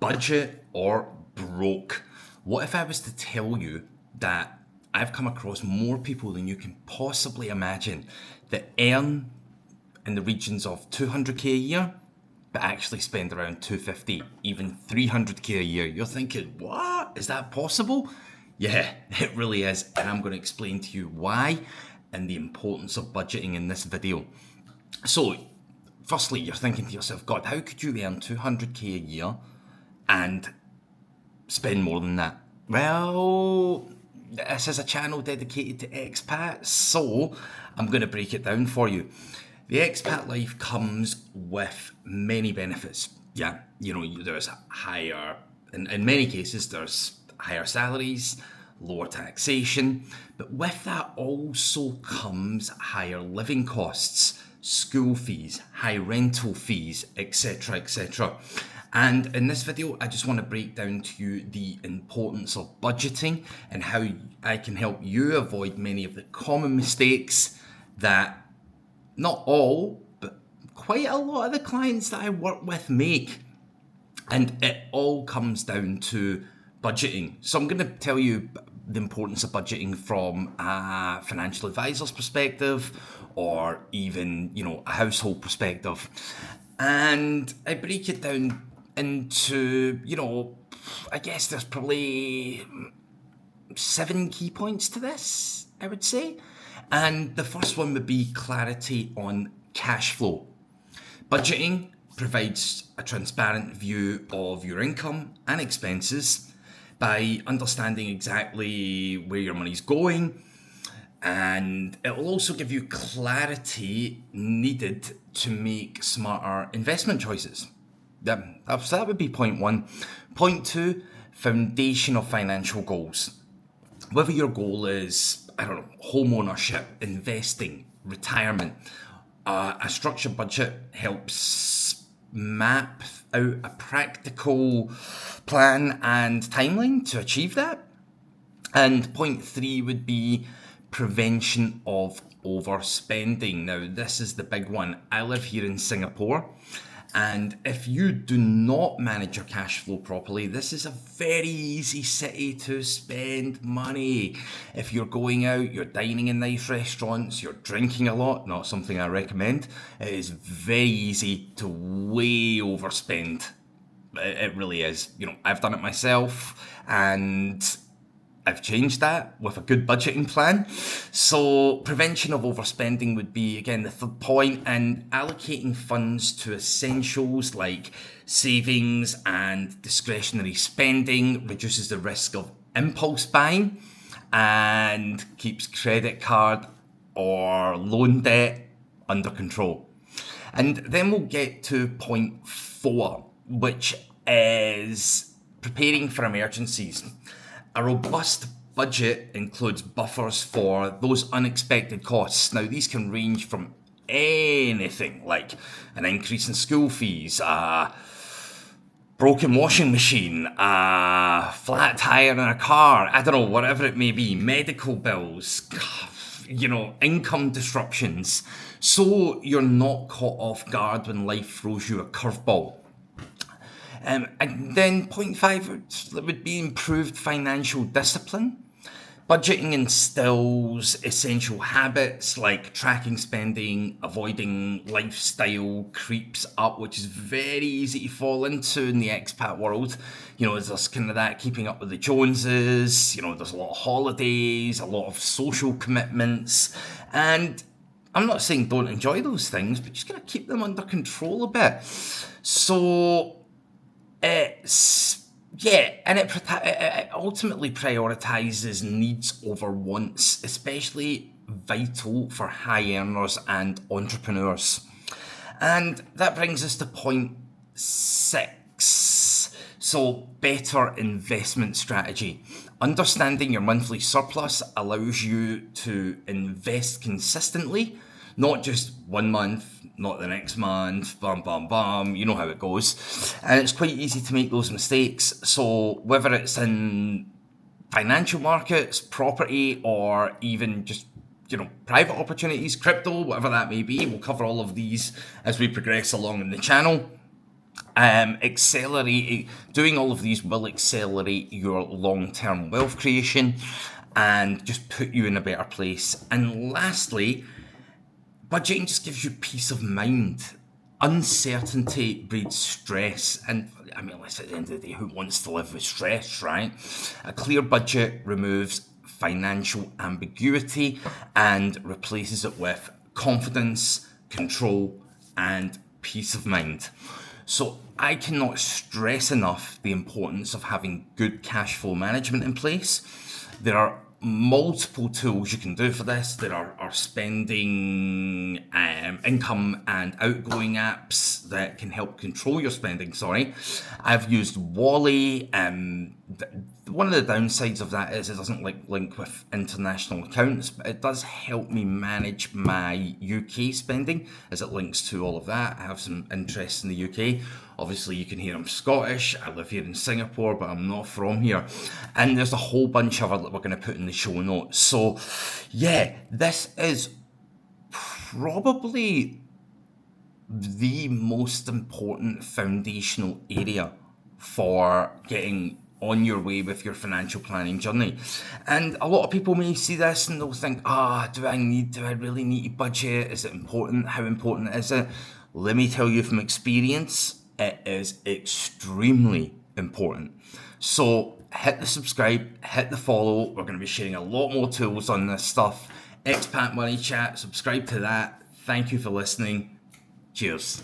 Budget or broke? What if I was to tell you that I've come across more people than you can possibly imagine that earn in the regions of 200k a year, but actually spend around 250, even 300k a year? You're thinking, what? Is that possible? Yeah, it really is. And I'm going to explain to you why and the importance of budgeting in this video. So, firstly, you're thinking to yourself, God, how could you earn 200k a year and spend more than that? Well, this is a channel dedicated to expats, so I'm going to break it down for you. The expat life comes with many benefits. Yeah, there's higher, in many cases, there's higher salaries, lower taxation, but with that also comes higher living costs, school fees, high rental fees, etc., etc. And in this video, I just want to break down to you the importance of budgeting and how I can help you avoid many of the common mistakes that not all, but quite a lot of the clients that I work with make. And it all comes down to budgeting. So I'm going to tell you the importance of budgeting from a financial advisor's perspective, or even, a household perspective. And I break it down into, I guess there's probably 7 key points to this, I would say. And the first one would be clarity on cash flow. Budgeting provides a transparent view of your income and expenses by understanding exactly where your money's going, and it will also give you clarity needed to make smarter investment choices. So that would be point 1. Point 2, foundation of financial goals. Whether your goal is, home ownership, investing, retirement, a structured budget helps map out a practical plan and timeline to achieve that. And point 3 would be prevention of overspending. Now, this is the big one. I live here in Singapore, and if you do not manage your cash flow properly, this is a very easy city to spend money. If you're going out, you're dining in nice restaurants, you're drinking a lot, not something I recommend, it is very easy to way overspend. It really is. I've done it myself, and I've changed that with a good budgeting plan. So prevention of overspending would be, again, the third point, and allocating funds to essentials like savings and discretionary spending reduces the risk of impulse buying and keeps credit card or loan debt under control. And then we'll get to point 4, which is preparing for emergencies. A robust budget includes buffers for those unexpected costs. Now, these can range from anything like an increase in school fees, a broken washing machine, a flat tire in a car, whatever it may be, medical bills, income disruptions, so you're not caught off guard when life throws you a curveball. And then point 5 would be improved financial discipline. Budgeting instills essential habits like tracking spending, avoiding lifestyle creeps up, which is very easy to fall into in the expat world. There's kind of that keeping up with the Joneses, there's a lot of holidays, a lot of social commitments, and I'm not saying don't enjoy those things, but just gotta keep them under control a bit. So it ultimately prioritizes needs over wants, especially vital for high earners and entrepreneurs. And that brings us to point 6. So, better investment strategy. Understanding your monthly surplus allows you to invest consistently, not just 1 month, not the next month, you know how it goes. And it's quite easy to make those mistakes. So whether it's in financial markets, property, or even just, private opportunities, crypto, whatever that may be, we'll cover all of these as we progress along in the channel. Accelerate doing all of these will accelerate your long-term wealth creation and just put you in a better place. And lastly, budgeting just gives you peace of mind. Uncertainty breeds stress, and I mean, let's at the end of the day, who wants to live with stress, right? A clear budget removes financial ambiguity and replaces it with confidence, control, and peace of mind. So I cannot stress enough the importance of having good cash flow management in place. There are multiple tools you can do for this. There are spending, income and outgoing apps that can help control your spending. Sorry, I've used Wally. One of the downsides of that is it doesn't link with international accounts, but it does help me manage my UK spending as it links to all of that. I have some interest in the UK. Obviously, you can hear I'm Scottish. I live here in Singapore, but I'm not from here. And there's a whole bunch of it that we're going to put in the show notes. So, yeah, this is probably the most important foundational area for getting on your way with your financial planning journey. And a lot of people may see this and they'll think, do I really need to budget? Is it important? How important is it? Let me tell you from experience, it is extremely important. So hit the subscribe, hit the follow. We're going to be sharing a lot more tools on this stuff. Expat Money Chat, subscribe to that. Thank you for listening. Cheers.